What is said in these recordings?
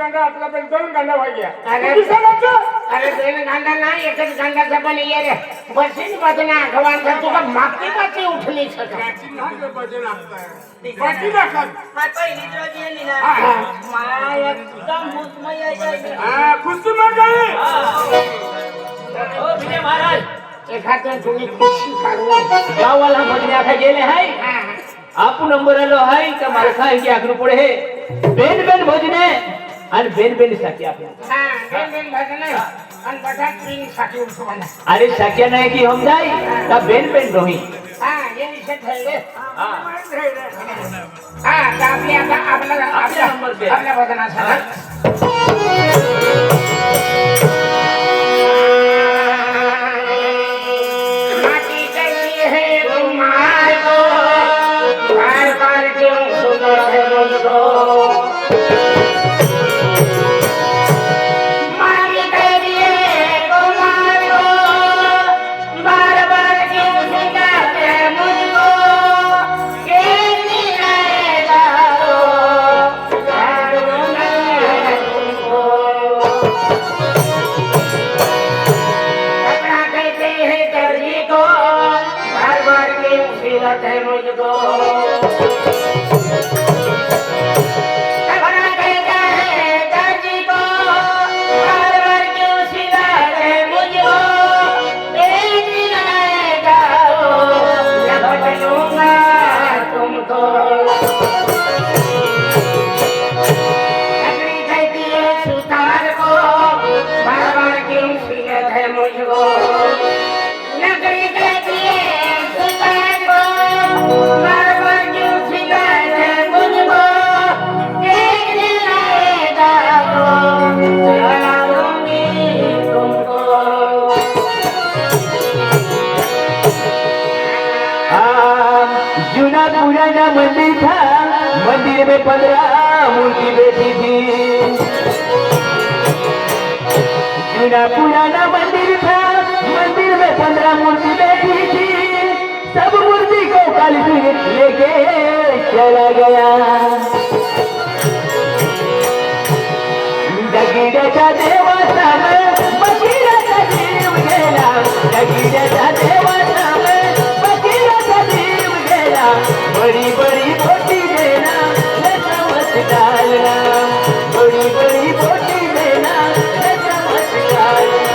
गांडा आपला पण 2 गांडा व्हायच्या. अरे दोन गांडा नाही एकच गांडाचा पण ये रे बसीन बजना गवान तुका मागची पाची उठली सका त्याची नाक भजन असतं. बाकी दाखल. खुशी मग आहे. एखाद्या तुम्ही खुशी काढून गावाला भजने आता गेले हाय आपण नंबर आलो हाय का मला सांग की आकडू पुढे हे बेन बेन भजने आणि बेन बेन साठी आपल्या भजन आणि बटाट पिंग साठी उठतो मला अरे शक्य नाही की हम जाई का बेन बेन रोही ये विषय ठरले आपल्या नंबर दे. आपल्या भजनासाठी माटी कैसी है तुम्हारे को बार बार क्यों सुनो है मुझको माटी कैसी है तुम्हारे को बार बार क्यों सुनाते मुझको कैसी रहेगा अपना कहते हैं दर्जी को बार बार क्यों सिलत है मुझको अपना कहता है दर्जी को बार बार क्यों सिलत है मुझको एक दिन आएगा जब बदलूंगा तुमको अपनी कहती है सुतार को बार बार क्यों सिलत है मुझको नगरी कहती है सुतार को बार बार क्यों सिलत है मुझको एक दिन आएगा जला दूंगी तुमको जुना पुराना मंदिर था मंदिर में 15 मूर्ति बैठी थी जुना पुराना मंदिर था मंदिर में 15 मूर्ति बैठी थी सब मूर्ति को काली लेके चला गया दगीड्याच्या देवाचा बकीराचा जीव गेला दगीड्याच्या देवाचा बकीराचा जीव गेला बड़ी बड़ी बोटी देना लचमत डालना बड़ी बड़ी बोटी देना लचमत डालना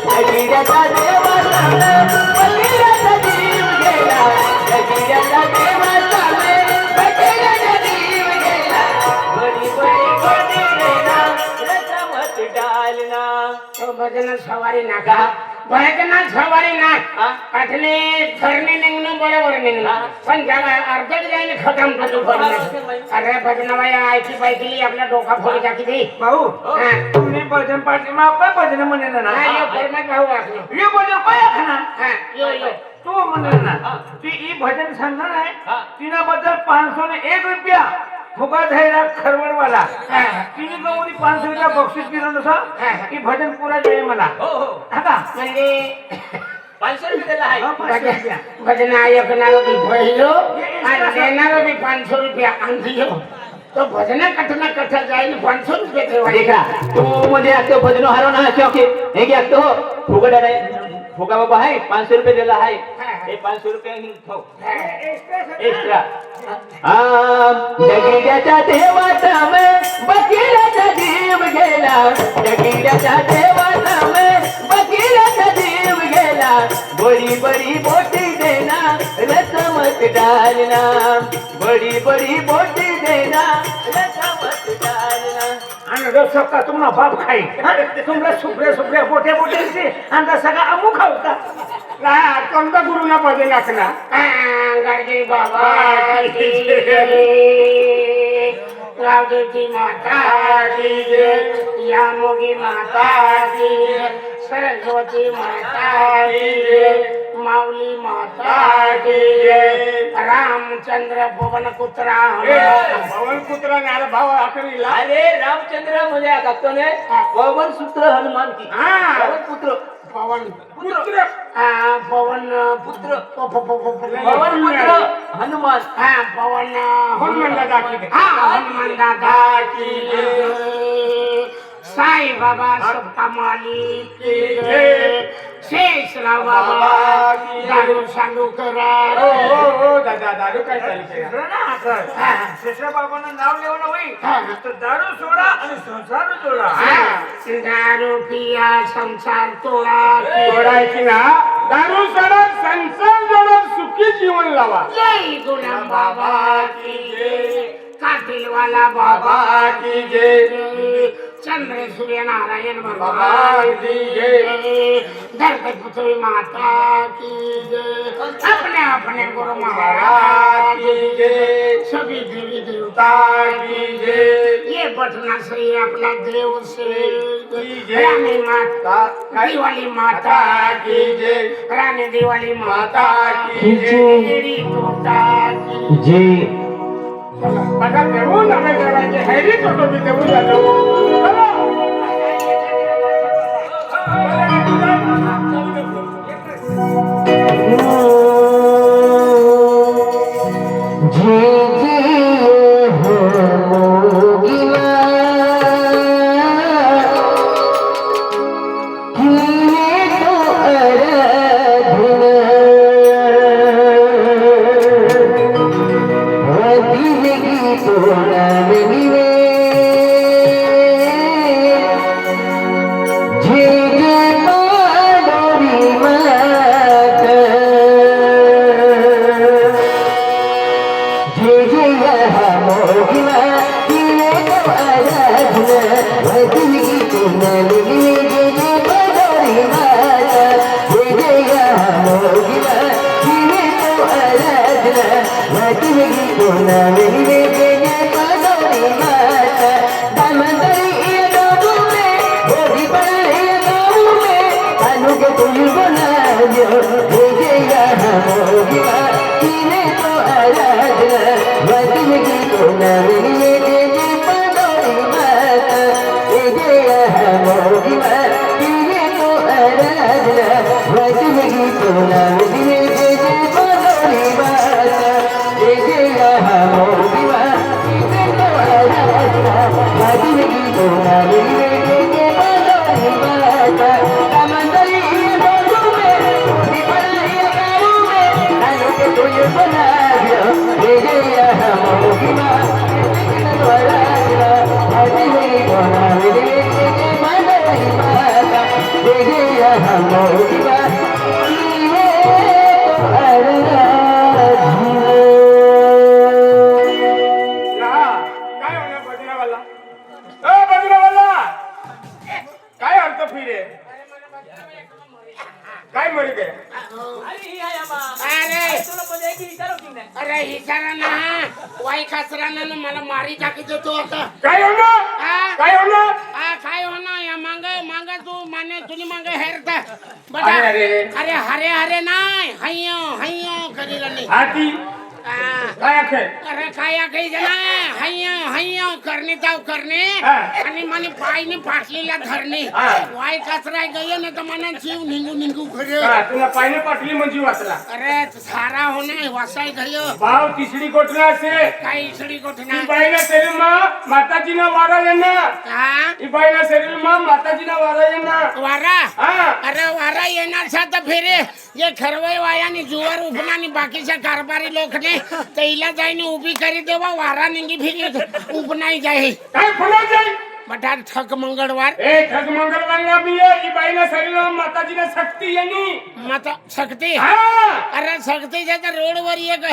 दगीड्याचा देवाचा बकीराचा जीव गेला दगीड्याचा देवाचा बकीराचा जीव गेला बड़ी बड़ी बोटी देना लचमत डालना तो भजन सवारी नाका भजन सवारी नाक आठले ठरणे निघणं बरोबर निघणं पण ज्याला अर्धक जाईन खतम करतो अरे भजन बाई आयची पाहिजे आपल्या डोका फोडी टाकी दे भाऊ तुम्ही भजन पाठी मग आपण भजन म्हणेल ना यो परमात भाऊ असलो ये भजन काय खाना यो यो तू म्हणेल ना ती ई भजन सांगणार आहे तिना बद्दल 501 रुपया फुकट है रा खरवड वाला तिने कमोनी 500 रुपया बक्षीस दिलं नसा की भजन पुरा जाय मला हा म्हणजे 500 रुपये दिला आहे 500 रुपया भजन ऐकणारो बी पहिलो आणि देणारो बी 500 रुपया आणलो तो भजन कठना कठ जाईल 500 रुपये ठेवा देखा तू म्हणजे आता भजन हारो ना शौके हे की आता फुकट आहे फुका बाबा आहे 500 रुपये दिला आहे हे 500 रुपये एक्स्ट्रा दगीड्याच्या देवाचा बकीराचा जीव गेला दगीड्याच्या देवाचा बकीराचा जीव गेला बड़ी बड़ी बोटी देना रसमत डालना बड़ी बड़ी बोटी देना रसमत डालना आणि रस का तुम्हाला बाप खाई तुम्हाला सुप्रे सुप्रे बोटे बोटे आणि सगळा अमू खाऊ का कोणता गुरुना भजन असना गाडगे बाबा रावदेवची माता की जय यामोगी माता की जय सरस्वती माता की जय माऊली माता की जय रामचंद्र पवन कुत्रा पवन कुत्रा नार भाव आखरीला अरे रामचंद्र म्हणजे बघतो ने पवन सूत्र हनुमान की पवन पुत्र पवन पुत्र पवन पुत्र पवन पवन पुत्र हनुमान पवन हनुमान दादा की हनुमान दादा की जय। साईं बाबा सबका मालिक की जय। शेषराव बाबा दारू चालू करा दादा दारू काय चालू केला शेषराव बाबांना नाव लिहून होई तर दारू सोडा आणि संसार जोडा दारू पिया संसार तोडा जोडायची ना दारू सोडा संसार जोडा सुखी जीवन लावा जय गुलाम बाबा की जय। कातिलवाला बाबा की जय चंद्र सूर्य नारायण बाबा भगवान की जय धरती पृथ्वी माता की जय। अपने अपने गुरु महाराज की जय सभी देवी देवता की जय ये बटना से अपना देव से की जय। रानी माता दिवाली माता की जय रानी दिवाली माता की जय। मेरी तोता की जय आता देऊन आम्ही देवाचे हैरी तो मी देऊन जातो काय अर्थ फिरे काय मरी गे अरे हिचारा ना वाई खासरानं मला मारी टाकी देतो आता काय होणार काय होणार काय होणार या मांग तू माने तुनी मांग हेरता बटा अरे अरे हरे हरे नाही हय्यो करीला नाही हाती काय अखे अरे काय काही जण हय्यो करणे ताव करणे आणि मने पायने फाटलेला धरणे वाई कचरा गयो ना तर मना जीव निंगू खरे तुला पाहिजे पाटली म्हणजे वाचला अरे सारा होणे वासाय गयो भाव तिसरी गोठला असे काही इसडी गोठना ती बाईला शरीर मा माताजीना वारा येणार हा ती बाईला शरीर मा माताजीना वारा येणार वारा हा अरे वारा येणार सा तर फेरे जे खरवय वायानी जुवार उपनानी बाकीच्या कारभारी लोकने तैला जाईने उभी करी देवा वारा निंगी फिरी उपनाई जाय काय फुला जाई बटा ठक मंगळवार ए ठग मंगळवारला मी ही बाईला शरीर माताजीना शक्ती येनी माता सकते हा अरे सकते तर रोड वर एक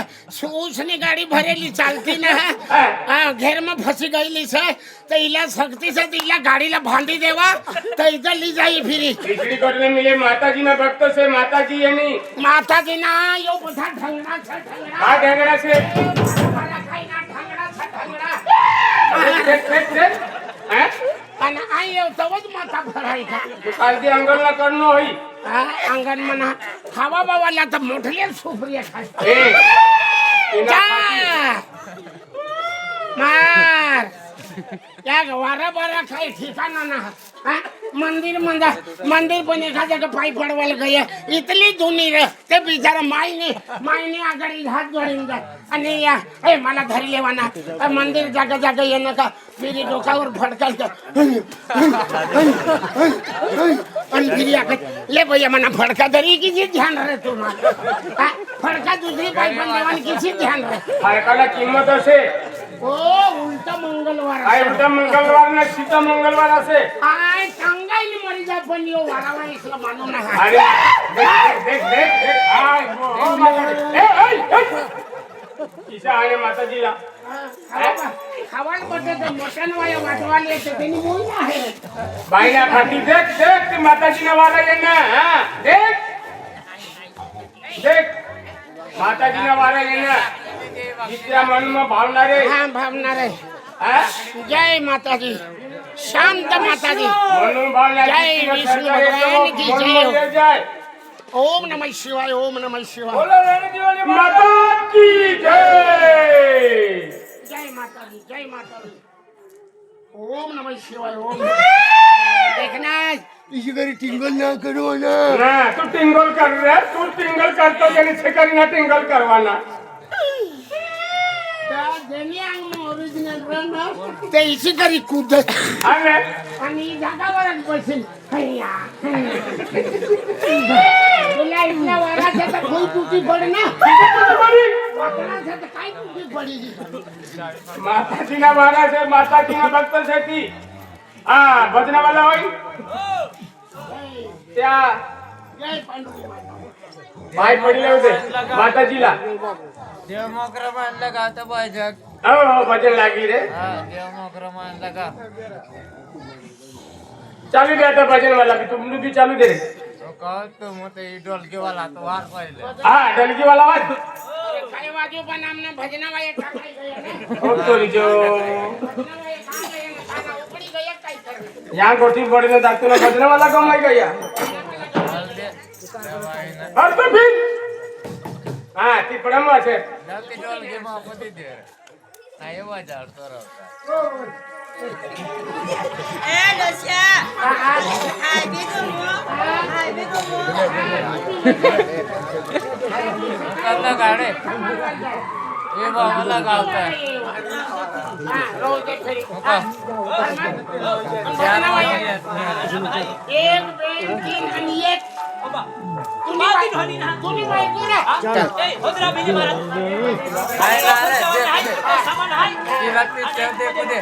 उसने गाडी भरेली चालती ना हा घेर में फसी गईली से तो इला सकती से इला गाडीला भांडी देवा तो इधर ली जाई फिरी तिसरी गोठले मिले माताजीना भक्त से माताजी येनी माता जी ना यो बधा ढंगड़ा हा ढेंगड़ा से मला काही ना ढंगड़ा आणि आई येऊ तवच माता भराई का कालदी अंगणला करणं होई अंगण म्हणा खावा बाबाला तर मोठले सुप्रिया खास ए जा मार या वारा बारा काही ठिकाणा ना हा? मंदिर पण एखाद्या पाय पडवायला गया इथली जुनी रे ते बिचारा माईने आघाडी हात जोडून जाय आणि या ए मला धरी लेवाना मंदिर जागा जागा येणं का फिरी डोकावर फडकायचं आणि फिरी ले भैया मना फडका धरी किसी ध्यान रे तुम्हाला हा? फडका दुसरी पाय पण देवानी किसी ध्यान रे फडकाला किंमत असे ओ उलटा मंगलवार काय उलटा मंगळवार ना सीता मंगळवार असे आय सांगायला मरी जा पण यो वारावा इसला मानू नका अरे देख हाय किसा आहे माताजीला खावाल पडते तर मटण वाया वाटवाले येते त्यांनी मोई आहे बाईला खाती देख ते माताजीला वारा येणं हा देख माताजीला वारा येणं इतक्या म्हणून भावणारे हा भावणार आहे हा? जय माताजी शांत माताजी म्हणून भावणारे जय विष्णू भगवान की जय जय ओम नमः शिवाय ओम नमः शिवाय माता की जय जय माताजी ओम नमः शिवाय ओम देखना इसी घरी टिंगल ना करो ना ना तू टिंगल कर रे तू टिंगल करतो त्याने सेकरी ना टिंगल करवाना ओरिजिनल ते इसी करी कूदत अरे आणि जागावर बसेल हैया तुला इथला वाराच्या तर खोई तुटी पड ना वाकणाच्या तर काय तुटी पडी माताजीना महाराज आहे माताजीना भक्त शेती हा भजनावाला होई त्या जय पांडुरंग पाय पडले होते माताजीला देव मोकरा मानला का आता पाहिजे हो भजन लागी रे देव मोकरा मानला का चालू दे आता भजन वाला भी तुम भी चालू दे रे तो कहतो मग ते ढोलकी वाला तो वार पाहिले हा डलकी वाला वाज काय वाजू पण आमने भजनावाय टाकाय गया ना हो तोरी जो भजनावाय काम गया ना खाना उपडी गया काय कर यहाँ गोटी बड़ी ने दातु ना भजन वाला कम आई गया और तो फिर हाँ ती पड़म वाचे जाती ढोलकी मापती दे काय वाजार तो रहता ए लोस्या हाय बिगो मो कल्ला गाडे ये बाबाला गावता हां रोज एक फेरी एक बेन तीन आणि एक तुम्ही काय करा काय गाडे ती लागते ते दे